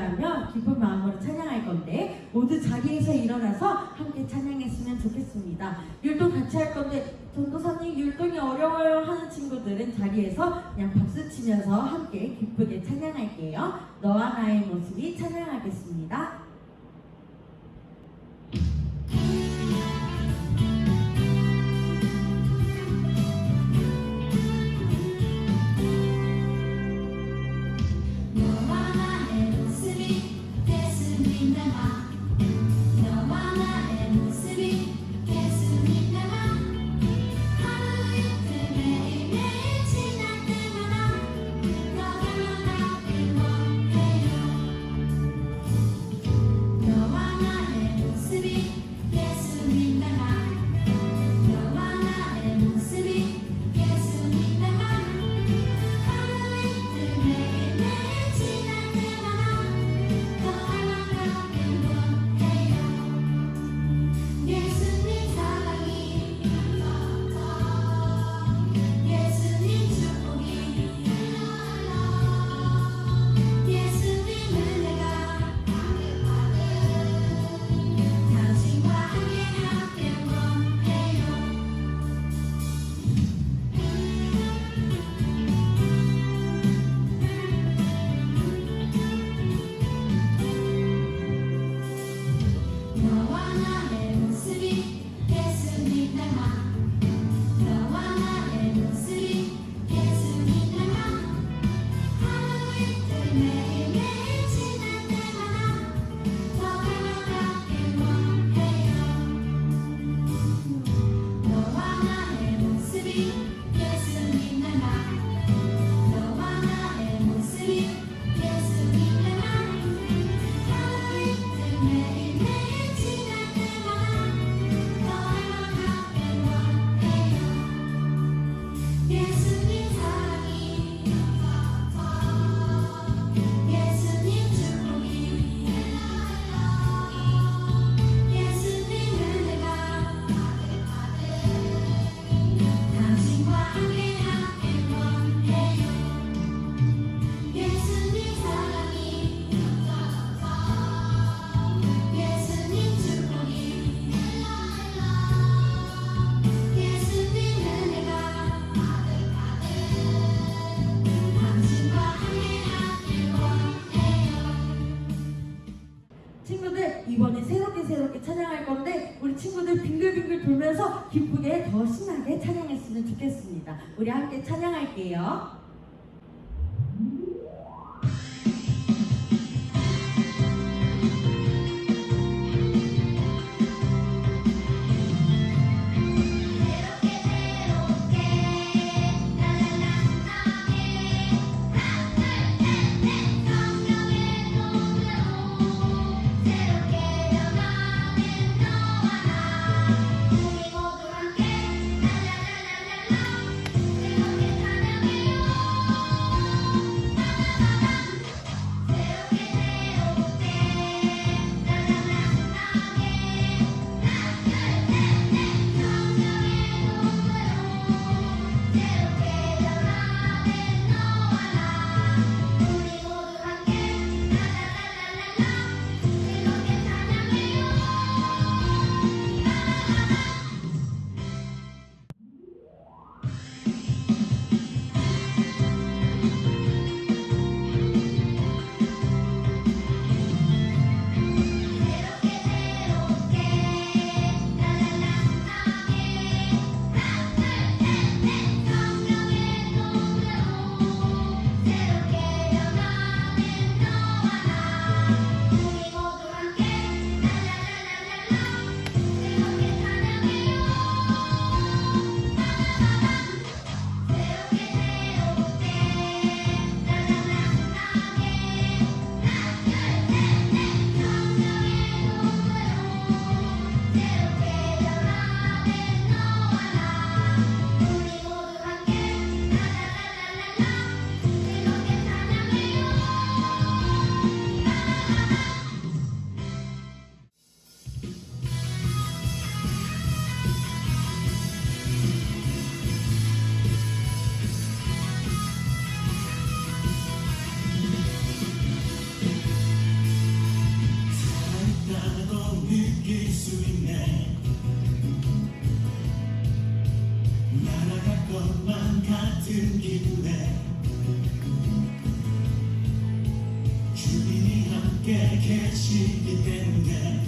기도하며 기쁜 마음으로 찬양할 건데 모두 자리에서 일어나서 함께 찬양했으면 좋겠습니다. 율동 같이 할 건데 전도사님 율동이 어려워요 하는 친구들은 자리에서 그냥 박수 치면서 함께 기쁘게 찬양할게요. 너와 나의 모습이 찬양하겠습니다. 이번에 새롭게 찬양할 건데 우리 친구들 빙글빙글 돌면서 기쁘게 더 신나게 찬양했으면 좋겠습니다. 우리 함께 찬양할게요. 모두 함께 랄랄랄랄라 새롭게 찬양해요. 것만 같은 기분에 주님이 함께 계시기 때문에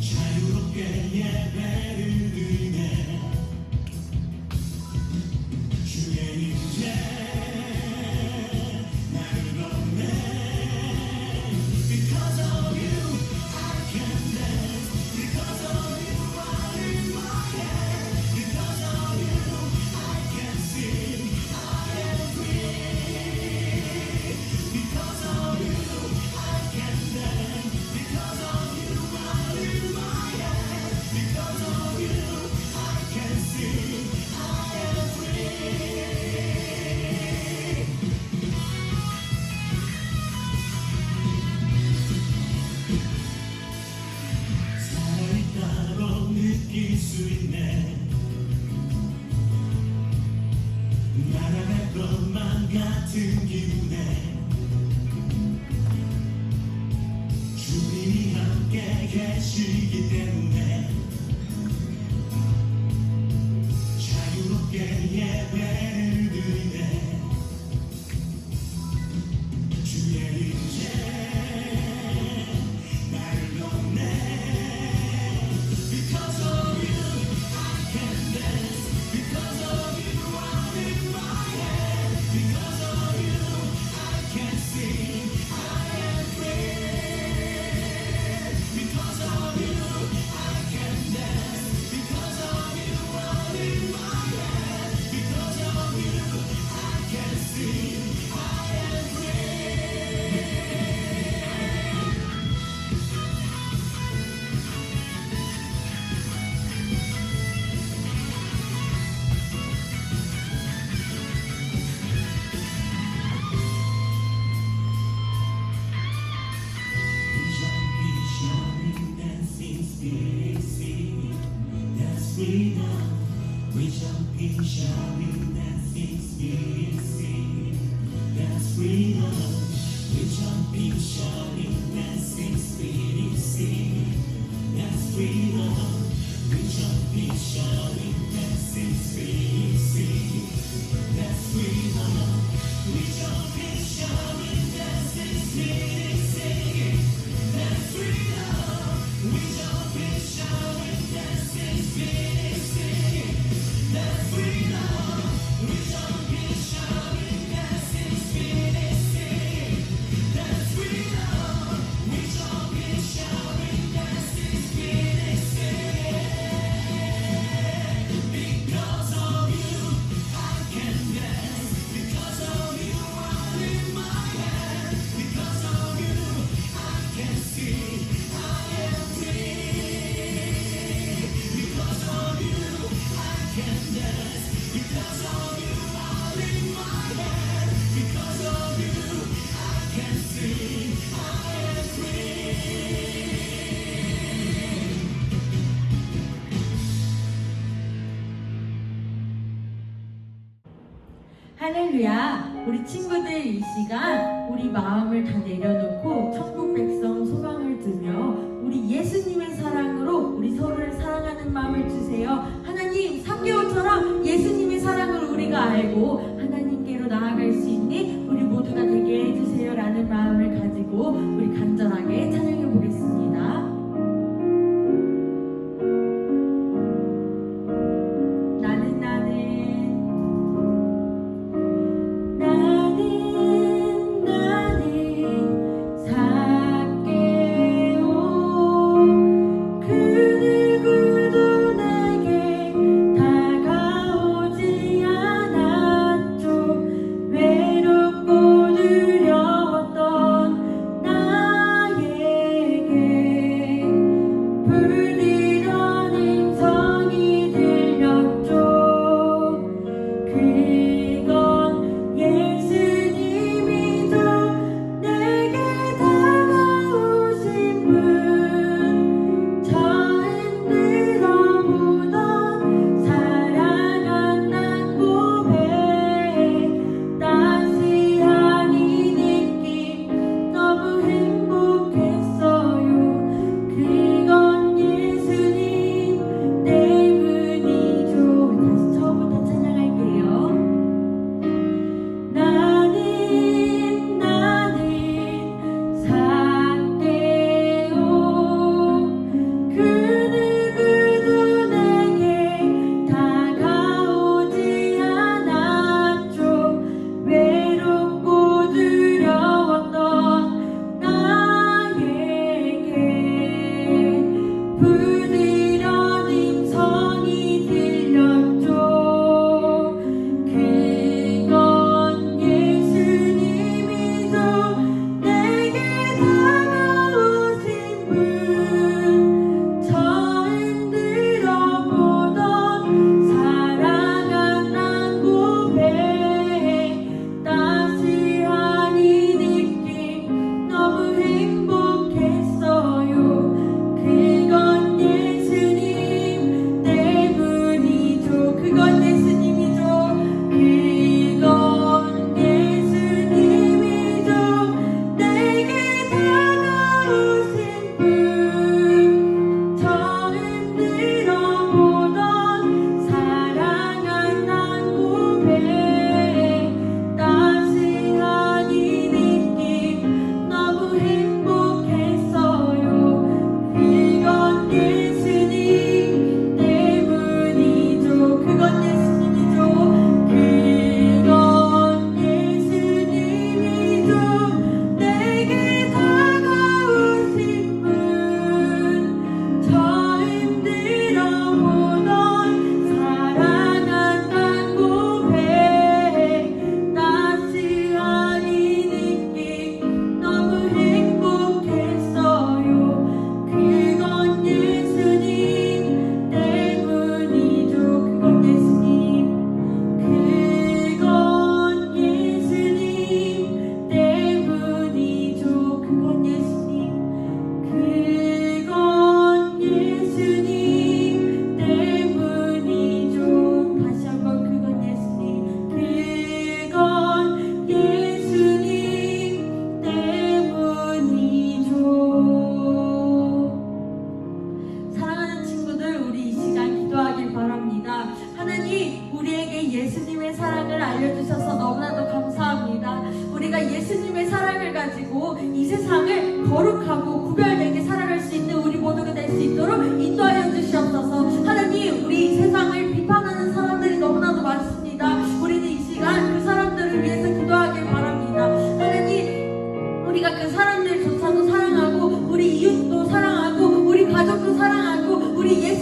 자유롭게 예배를 드리네. 주의 임재 나를 건네. Because of you I can dance. Because of you I'm in my head. Because of you I can sing. I am free. Because of you I can dance. Because of you I'm in my head. Because of you I can sing. I am free. 살아있다고 느낄 수 있네. 날아갈 것만 같은 기분에 주님이 함께 계시기 때문에 자유롭게 예배를 드리네. 주의 임재 나를 건네. Because of you I can dance. Because of you I'm in my head. Because of you I can sing. I am free. Because of you I can dance. Because of you I'm in my head. Because of you I can sing. I am free. We jumping, shouting, dancing, spirit singing. That's freedom. We jumping, shouting, dancing, spirit singing. That's freedom. We jumping, shouting, dancing, spirit singing. That's freedom. We jumping, shouting, dancing, spirit singing. That's freedom. We jumping, shouting, dancing, spirit singing. That's freedom. We jumping, shouting, dancing, spirit singing. That's freedom. We jumping, shouting, dancing, spirit singing. Because of you, I can dance. Because of you, I'm in my head. Because of you, I can sing. I am free. Because of you, I can dance. Because of you, I'm in my head. Because of you, I can sing. I am free. 할렐루야. 우리 친구들 이 시간 우리 마음을 다 내려놓고 천국 백성 소망을 두며 우리 예수님의 사랑으로 우리 서로를 사랑하는 마음을 주세요. 하나님 3개월처럼 예수님의 사랑을 우리가 알고 하나님께로 나아갈 수 있는 우리 모두가 되게 해주세요 라는 마음을 가지고 우리 간절하게 찬양해 보겠습니다. 그 누구도 내게 다가오지 않았네.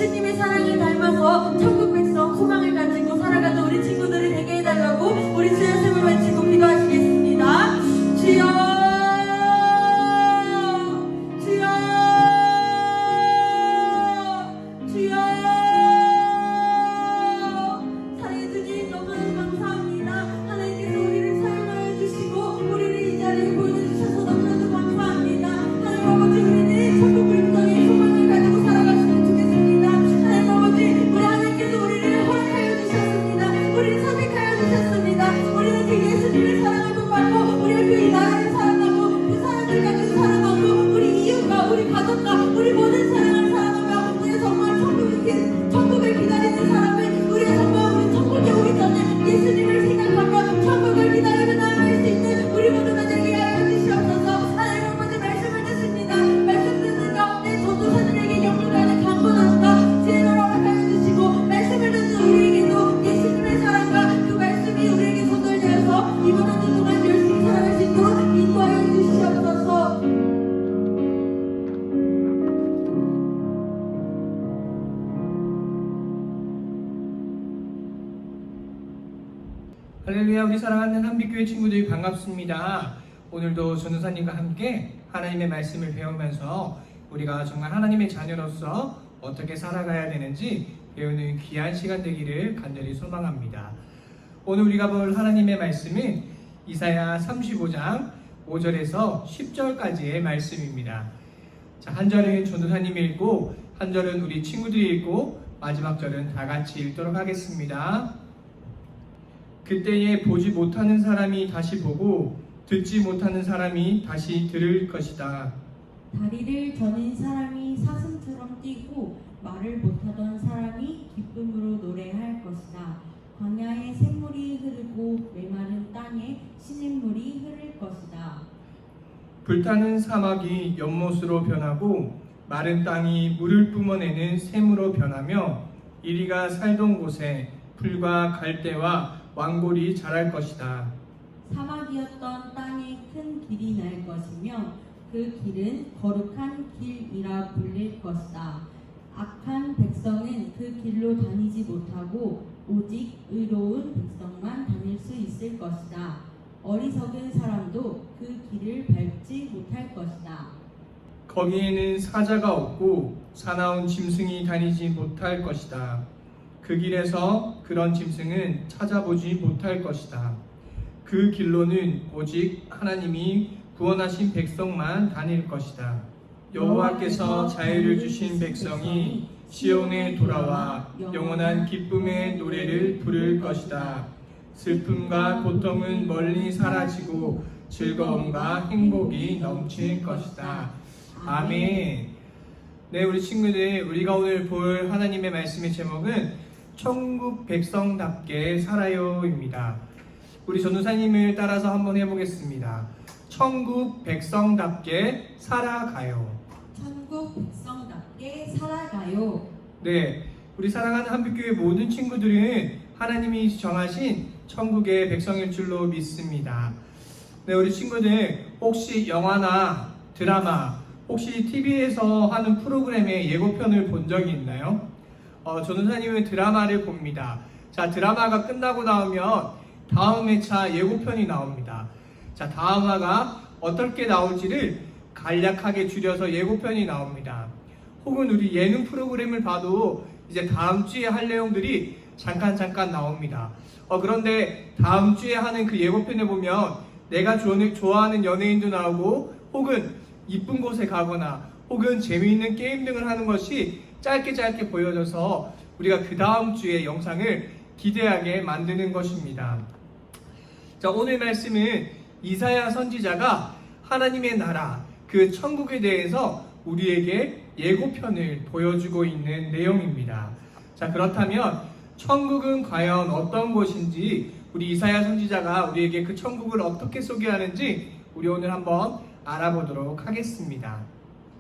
예수님의 사랑을 닮아서 천국 백성 소망을 가지고 살아가는 우리 친구들이 되게 해달라고 우리 주여 샘을 외치고 기도하시겠습니다. 주여, 주여, 주여. 사랑해 주님, 너무너무 감사합니다. 하나님께서 우리를 사용하여 주시고 우리를 이 자리에 보여주셔서 너무나도 감사합니다. 하나님 아버지, 우리는 천국 백성의 소망을 가지고 살아갔으면 좋겠습니다. 하나님 아버지, 우리 하나님께서 우리를 허락하여 주셨습니다. 우리를 선택하여 주셨습니다. 우리는 그 예수님의 사랑을 붙받고 우리가 그 이 나라를 사랑하고 그 사랑을 가지고 살아가고 우리 이웃과 우리 가족과 우리 모든 사랑을 사랑하며 우리 정말 천국을 기다리는 사람은 우리가 정말 우리 천국에 오기 전에 예수님을 생각하며 천국을 기다리며 나아갈 수 있는 우리 모두가 되게 하여 주시옵소서. 하나님 아버지, 말씀을 듣습니다. 말씀 듣는 가운데 전도사들에게 영육하는 강건함과 지혜를 허락하여 주시고 말씀을 듣는 우리에게도 예수님의 사랑과 그 말씀이 우리에게 전달되어서 이번 한 주 동안 열심히 살아갈 수 있도록 인도하여 주시옵소서. 할렐루야. 우리 사랑하는 한빛교회 친구들이 반갑습니다. 오늘도 전도사님과 함께 하나님의 말씀을 배우면서 우리가 정말 하나님의 자녀로서 어떻게 살아가야 되는지 배우는 귀한 시간 되기를 간절히 소망합니다. 오늘 우리가 볼 하나님의 말씀은 이사야 35장 5절에서 10절까지의 말씀입니다. 자, 한 절은 전도사님이 읽고 한 절은 우리 친구들이 읽고 마지막 절은 다 같이 읽도록 하겠습니다. 그때에 보지 못하는 사람이 다시 보고 듣지 못하는 사람이 다시 들을 것이다. 다리를 저는 사람이 사슴처럼 뛰고 말을 못하던 사람이 기쁨으로 노래할 것이다. 광야에 샘물이 흐르고 메마른 땅에 시냇물이 흐를 것이다. 불타는 사막이 연못으로 변하고 마른 땅이 물을 뿜어내는 샘으로 변하며 이리가 살던 곳에 풀과 갈대와 왕골이 자랄 것이다. 사막이었던 땅에 큰 길이 날 것이며 그 길은 거룩한 길이라 불릴 것이다. 악한 백성은 그 길로 다니지 못하고 오직 의로운 백성만 다닐 수 있을 것이다. 어리석은 사람도 그 길을 밟지 못할 것이다. 거기에는 사자가 없고 사나운 짐승이 다니지 못할 것이다. 그 길에서 그런 짐승은 찾아보지 못할 것이다. 그 길로는 오직 하나님이 구원하신 백성만 다닐 것이다. 여호와께서 자유를 주신 백성이 시온에 돌아와 영원한 기쁨의 노래를 부를 것이다. 슬픔과 고통은 멀리 사라지고 즐거움과 행복이 넘칠 것이다. 아멘. 네, 우리 친구들, 우리가 오늘 볼 하나님의 말씀의 제목은 천국 백성답게 살아요입니다. 우리 전도사님을 따라서 한번 해보겠습니다. 천국 백성답게 살아가요. 천국 백성답게 살아가요. 네, 우리 사랑하는 한빛교회 모든 친구들은 하나님이 정하신 천국의 백성일 줄로 믿습니다. 네, 우리 친구들 혹시 영화나 드라마, 혹시 TV에서 하는 프로그램의 예고편을 본 적이 있나요? 전도사님은 드라마를 봅니다. 자, 드라마가 끝나고 나오면 다음 회차 예고편이 나옵니다. 자, 다음 화가 어떻게 나올지를 간략하게 줄여서 예고편이 나옵니다. 혹은 우리 예능 프로그램을 봐도 이제 다음 주에 할 내용들이 잠깐 나옵니다. 그런데 다음 주에 하는 그 예고편에 보면 내가 좋아하는 연예인도 나오고 혹은 이쁜 곳에 가거나 혹은 재미있는 게임 등을 하는 것이 짧게 보여져서 우리가 그 다음 주에 영상을 기대하게 만드는 것입니다. 자, 오늘 말씀은 이사야 선지자가 하나님의 나라, 그 천국에 대해서 우리에게 예고편을 보여주고 있는 내용입니다. 자, 그렇다면 천국은 과연 어떤 곳인지 우리 이사야 선지자가 우리에게 그 천국을 어떻게 소개하는지 우리 오늘 한번 알아보도록 하겠습니다.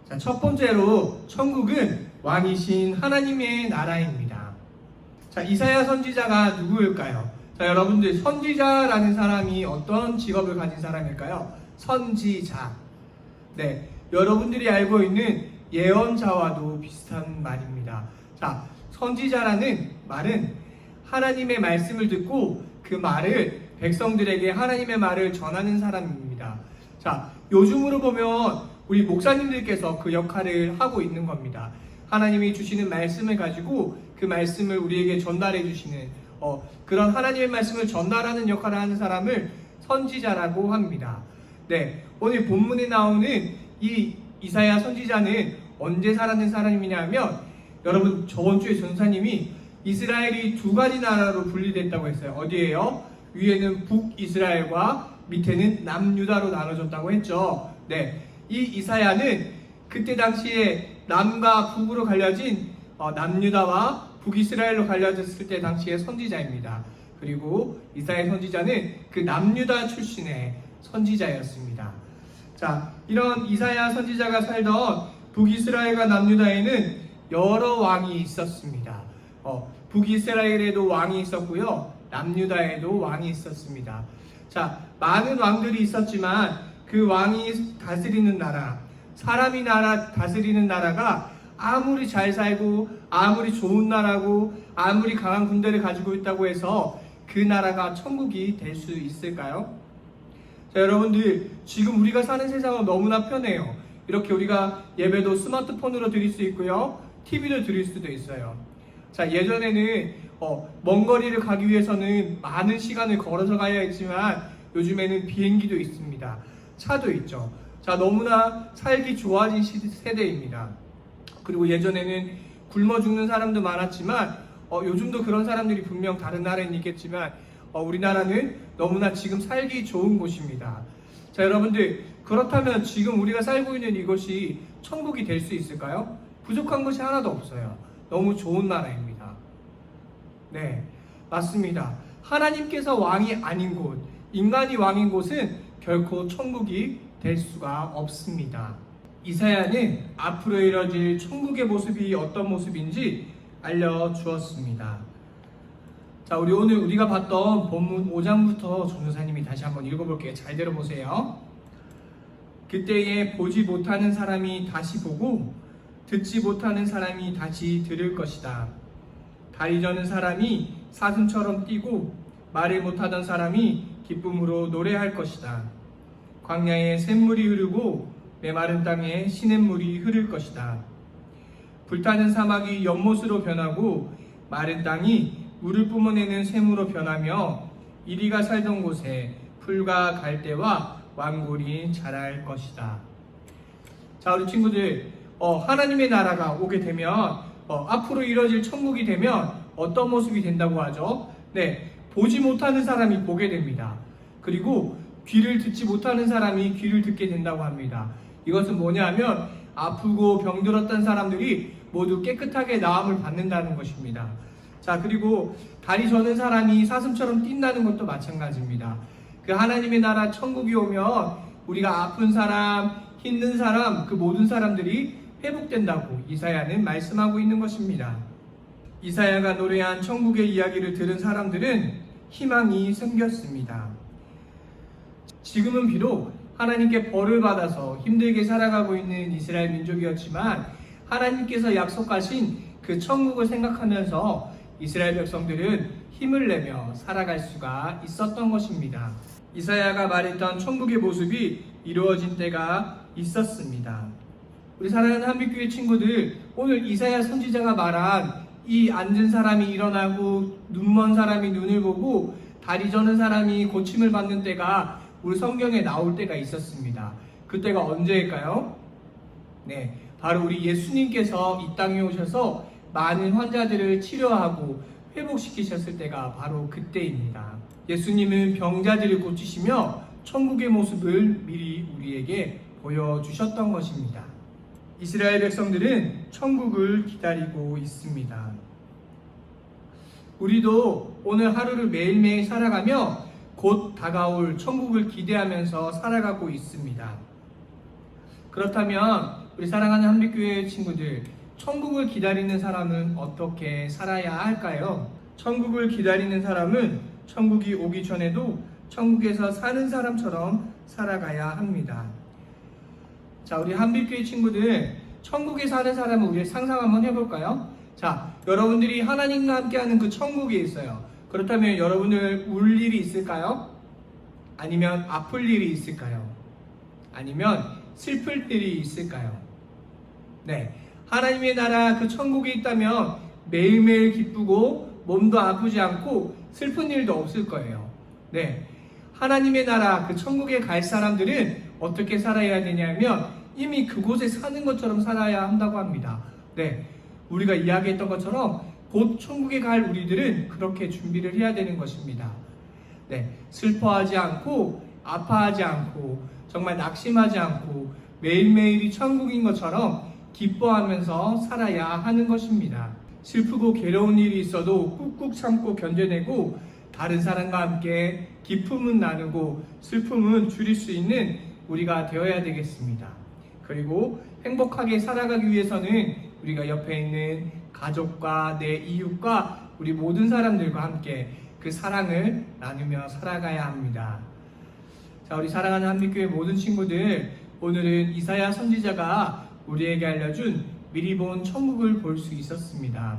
자, 첫 번째로 천국은 왕이신 하나님의 나라입니다. 자, 이사야 선지자가 누구일까요? 자, 여러분들 선지자라는 사람이 어떤 직업을 가진 사람일까요? 선지자. 네, 여러분들이 알고 있는 예언자와도 비슷한 말입니다. 자, 선지자라는 말은 하나님의 말씀을 듣고 그 말을 백성들에게 하나님의 말을 전하는 사람입니다. 자, 요즘으로 보면 우리 목사님들께서 그 역할을 하고 있는 겁니다. 하나님이 주시는 말씀을 가지고 그 말씀을 우리에게 전달해 주시는 그런 하나님의 말씀을 전달하는 역할을 하는 사람을 선지자라고 합니다. 네, 오늘 본문에 나오는 이 이사야 선지자는 언제 살았는 사람이냐면, 여러분 저번 주에 전사님이 이스라엘이 두 가지 나라로 분리됐다고 했어요. 어디예요? 위에는 북이스라엘과 밑에는 남유다로 나눠졌다고 했죠. 네, 이 이사야는 그때 당시에 남과 북으로 갈려진 남유다와 북이스라엘로 갈려졌을 때 당시의 선지자입니다. 그리고 이사야 선지자는 그 남유다 출신의 선지자였습니다. 자, 이런 이사야 선지자가 살던 북이스라엘과 남유다에는 여러 왕이 있었습니다. 북이스라엘에도 왕이 있었고요, 남유다에도 왕이 있었습니다. 자, 많은 왕들이 있었지만 그 왕이 다스리는 나라, 사람이 다스리는 나라가 아무리 잘 살고 아무리 좋은 나라고 아무리 강한 군대를 가지고 있다고 해서 그 나라가 천국이 될 수 있을까요? 자, 여러분들 지금 우리가 사는 세상은 너무나 편해요. 이렇게 우리가 예배도 스마트폰으로 드릴 수 있고요, TV도 드릴 수도 있어요. 자, 예전에는 먼 거리를 가기 위해서는 많은 시간을 걸어서 가야 했지만 요즘에는 비행기도 있습니다. 차도 있죠. 자, 너무나 살기 좋아진 세대입니다. 그리고 예전에는 굶어 죽는 사람도 많았지만 요즘도 그런 사람들이 분명 다른 나라에는 있겠지만 우리나라는 너무나 지금 살기 좋은 곳입니다. 자, 여러분들 그렇다면 지금 우리가 살고 있는 이것이 천국이 될 수 있을까요? 부족한 것이 하나도 없어요. 너무 좋은 나라입니다. 네, 맞습니다. 하나님께서 왕이 아닌 곳, 인간이 왕인 곳은 결코 천국이 될 수가 없습니다. 이사야는 앞으로 이뤄질 천국의 모습이 어떤 모습인지 알려주었습니다. 자, 오늘 우리가 봤던 본문 5장부터 전도사님이 다시 한번 읽어볼게요. 잘 들어보세요. 그때에 보지 못하는 사람이 다시 보고 듣지 못하는 사람이 다시 들을 것이다. 다리 저는 사람이 사슴처럼 뛰고 말을 못하던 사람이 기쁨으로 노래할 것이다. 광야에 샘물이 흐르고 메마른 땅에 시냇물이 흐를 것이다. 불타는 사막이 연못으로 변하고 마른 땅이 물을 뿜어내는 샘으로 변하며 이리가 살던 곳에 풀과 갈대와 왕골이 자랄 것이다. 자, 우리 친구들, 하나님의 나라가 오게 되면 앞으로 이뤄질 천국이 되면 어떤 모습이 된다고 하죠? 네, 보지 못하는 사람이 보게 됩니다. 그리고 귀를 듣지 못하는 사람이 귀를 듣게 된다고 합니다. 이것은 뭐냐면 아프고 병들었던 사람들이 모두 깨끗하게 나음을 받는다는 것입니다. 자, 그리고 다리 저는 사람이 사슴처럼 뛴다는 것도 마찬가지입니다. 그 하나님의 나라 천국이 오면 우리가 아픈 사람, 힘든 사람, 그 모든 사람들이 회복된다고 이사야는 말씀하고 있는 것입니다. 이사야가 노래한 천국의 이야기를 들은 사람들은 희망이 생겼습니다. 지금은 비록 하나님께 벌을 받아서 힘들게 살아가고 있는 이스라엘 민족이었지만 하나님께서 약속하신 그 천국을 생각하면서 이스라엘 백성들은 힘을 내며 살아갈 수가 있었던 것입니다. 이사야가 말했던 천국의 모습이 이루어진 때가 있었습니다. 우리 사랑하는 한빛교회 친구들, 오늘 이사야 선지자가 말한 이 앉은 사람이 일어나고 눈먼 사람이 눈을 보고 다리 저는 사람이 고침을 받는 때가 우리 성경에 나올 때가 있었습니다. 그때가 언제일까요? 네, 바로 우리 예수님께서 이 땅에 오셔서 많은 환자들을 치료하고 회복시키셨을 때가 바로 그때입니다. 예수님은 병자들을 고치시며 천국의 모습을 미리 우리에게 보여주셨던 것입니다. 이스라엘 백성들은 천국을 기다리고 있습니다. 우리도 오늘 하루를 매일매일 살아가며 곧 다가올 천국을 기대하면서 살아가고 있습니다. 그렇다면 우리 사랑하는 한빛교회 친구들, 천국을 기다리는 사람은 어떻게 살아야 할까요? 천국을 기다리는 사람은 천국이 오기 전에도 천국에서 사는 사람처럼 살아가야 합니다. 자, 우리 한빛교회 친구들, 천국에 사는 사람은 우리 상상 한번 해볼까요? 자, 여러분들이 하나님과 함께하는 그 천국에 있어요. 그렇다면 여러분들 울 일이 있을까요? 아니면 아플 일이 있을까요? 아니면 슬플 일이 있을까요? 네, 하나님의 나라 그 천국에 있다면 매일매일 기쁘고 몸도 아프지 않고 슬픈 일도 없을 거예요. 네, 하나님의 나라 그 천국에 갈 사람들은 어떻게 살아야 되냐면 이미 그곳에 사는 것처럼 살아야 한다고 합니다. 네, 우리가 이야기했던 것처럼 곧 천국에 갈 우리들은 그렇게 준비를 해야 되는 것입니다. 네, 슬퍼하지 않고 아파하지 않고 정말 낙심하지 않고 매일매일이 천국인 것처럼 기뻐하면서 살아야 하는 것입니다. 슬프고 괴로운 일이 있어도 꾹꾹 참고 견뎌내고 다른 사람과 함께 기쁨은 나누고 슬픔은 줄일 수 있는 우리가 되어야 되겠습니다. 그리고 행복하게 살아가기 위해서는 우리가 옆에 있는 가족과 내 이웃과 우리 모든 사람들과 함께 그 사랑을 나누며 살아가야 합니다. 자, 우리 사랑하는 한빛교회 모든 친구들, 오늘은 이사야 선지자가 우리에게 알려준 미리 본 천국을 볼 수 있었습니다.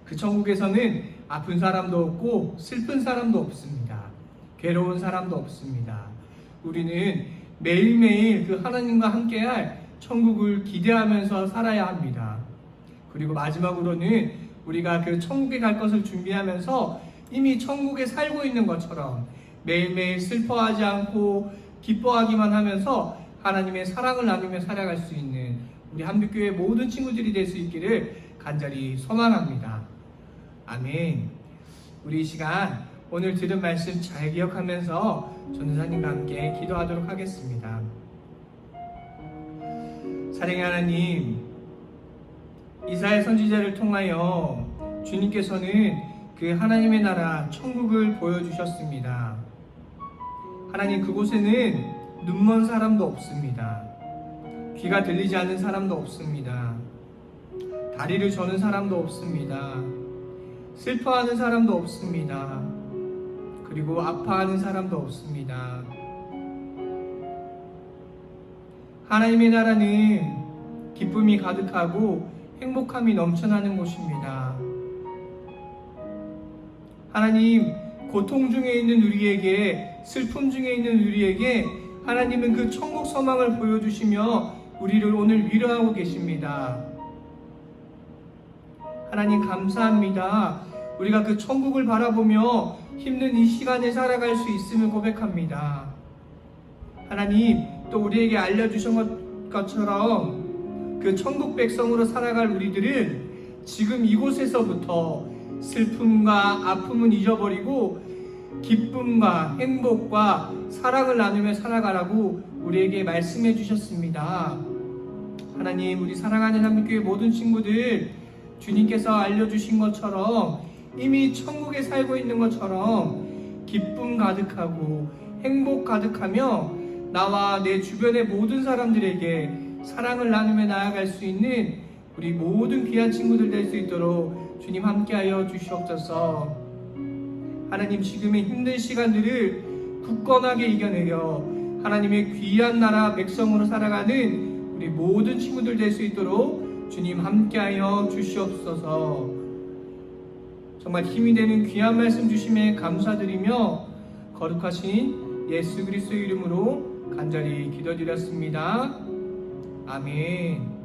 그 천국에서는 아픈 사람도 없고 슬픈 사람도 없습니다. 괴로운 사람도 없습니다. 우리는 매일매일 그 하나님과 함께할 천국을 기대하면서 살아야 합니다. 그리고 마지막으로는 우리가 그 천국에 갈 것을 준비하면서 이미 천국에 살고 있는 것처럼 매일매일 슬퍼하지 않고 기뻐하기만 하면서 하나님의 사랑을 나누며 살아갈 수 있는 우리 한빛교회 모든 친구들이 될 수 있기를 간절히 소망합니다. 아멘. 우리 이 시간 오늘 들은 말씀 잘 기억하면서 전도사님과 함께 기도하도록 하겠습니다. 사랑의 하나님, 이사야 선지자를 통하여 주님께서는 그 하나님의 나라 천국을 보여주셨습니다. 하나님, 그곳에는 눈먼 사람도 없습니다. 귀가 들리지 않는 사람도 없습니다. 다리를 저는 사람도 없습니다. 슬퍼하는 사람도 없습니다. 그리고 아파하는 사람도 없습니다. 하나님의 나라는 기쁨이 가득하고 행복함이 넘쳐나는 곳입니다. 하나님, 고통 중에 있는 우리에게, 슬픔 중에 있는 우리에게 하나님은 그 천국 소망을 보여주시며 우리를 오늘 위로하고 계십니다. 하나님, 감사합니다. 우리가 그 천국을 바라보며 힘든 이 시간에 살아갈 수 있음을 고백합니다. 하나님, 또 우리에게 알려주신 것처럼 그 천국 백성으로 살아갈 우리들은 지금 이곳에서부터 슬픔과 아픔은 잊어버리고 기쁨과 행복과 사랑을 나누며 살아가라고 우리에게 말씀해 주셨습니다. 하나님, 우리 사랑하는 한빛교회 모든 친구들, 주님께서 알려주신 것처럼 이미 천국에 살고 있는 것처럼 기쁨 가득하고 행복 가득하며 나와 내 주변의 모든 사람들에게 사랑을 나누며 나아갈 수 있는 우리 모든 귀한 친구들 될 수 있도록 주님 함께하여 주시옵소서. 하나님, 지금의 힘든 시간들을 굳건하게 이겨내려 하나님의 귀한 나라 백성으로 살아가는 우리 모든 친구들 될 수 있도록 주님 함께하여 주시옵소서. 정말 힘이 되는 귀한 말씀 주심에 감사드리며 거룩하신 예수 그리스도의 이름으로 간절히 기도드렸습니다. 아멘.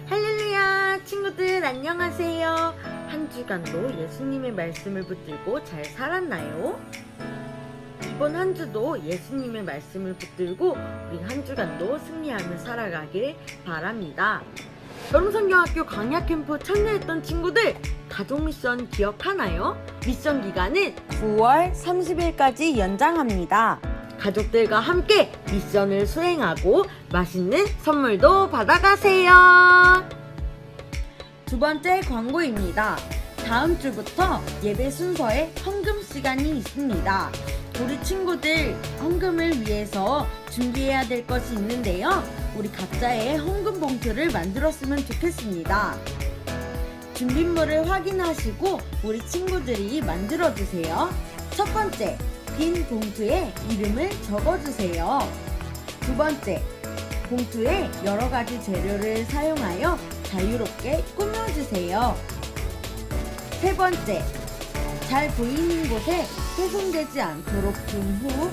할렐루야, 친구들 안녕하세요. 한 주간도 예수님의 말씀을 붙들고 잘 살았나요? 이번 한 주도 예수님의 말씀을 붙들고 우리 한 주간도 승리하며 살아가길 바랍니다. 여름성경학교 강야캠프 참여했던 친구들, 가족 미션 기억하나요? 미션 기간은 9월 30일까지 연장합니다. 가족들과 함께 미션을 수행하고 맛있는 선물도 받아가세요. 두 번째 광고입니다. 다음 주부터 예배 순서에 헌금 시간이 있습니다. 우리 친구들 헌금을 위해서 준비해야 될 것이 있는데요. 우리 각자의 헌금 봉투를 만들었으면 좋겠습니다. 준비물을 확인하시고 우리 친구들이 만들어주세요. 첫 번째, 빈 봉투에 이름을 적어주세요. 두 번째, 봉투에 여러 가지 재료를 사용하여 자유롭게 꾸며주세요. 세 번째, 잘 보이는 곳에 훼손되지 않도록 둔 후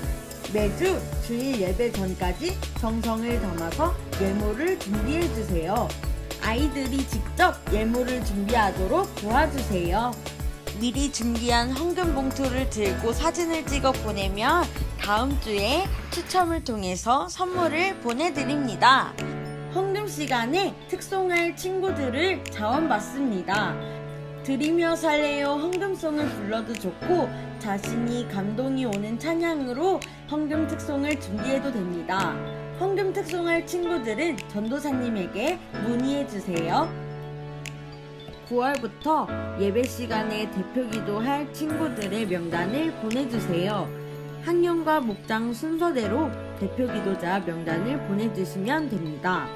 매주 주일 예배 전까지 정성을 담아서 예물을 준비해주세요. 아이들이 직접 예물을 준비하도록 도와주세요. 미리 준비한 헌금 봉투를 들고 사진을 찍어 보내면 다음 주에 추첨을 통해서 선물을 보내드립니다. 헌금 시간에 특송할 친구들을 자원받습니다. 드리며 살래요 헌금송을 불러도 좋고 자신이 감동이 오는 찬양으로 헌금 특송을 준비해도 됩니다. 헌금 특송할 친구들은 전도사님에게 문의해주세요. 9월부터 예배 시간에 대표 기도할 친구들의 명단을 보내주세요. 학년과 목장 순서대로 대표 기도자 명단을 보내주시면 됩니다.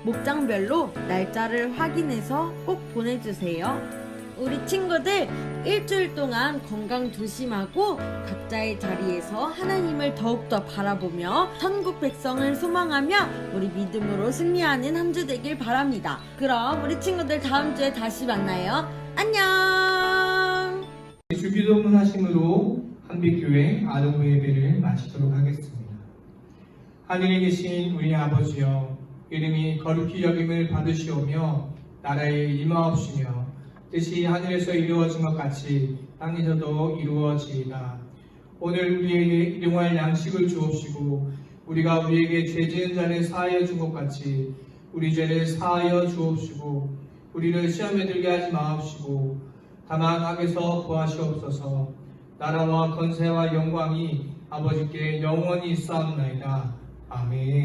목장별로 날짜를 확인해서 꼭 보내주세요. 우리 친구들 일주일 동안 건강 조심하고 각자의 자리에서 하나님을 더욱더 바라보며 천국 백성을 소망하며 우리 믿음으로 승리하는 한 주 되길 바랍니다. 그럼 우리 친구들 다음 주에 다시 만나요. 안녕. 주기도문 하심으로 한빛교회 아동부 예배를 마치도록 하겠습니다. 하늘에 계신 우리 아버지여, 이름이 거룩히 여김을 받으시오며 나라에 임하옵시며 뜻이 하늘에서 이루어진 것 같이 땅에서도 이루어지이다. 오늘 우리에게 일용할 양식을 주옵시고 우리가 우리에게 죄 지은 자를 사하여 준 것 같이 우리 죄를 사하여 주옵시고 우리를 시험에 들게 하지 마옵시고 다만 악에서 구하시옵소서. 나라와 권세와 영광이 아버지께 영원히 있사옵나이다. 아멘.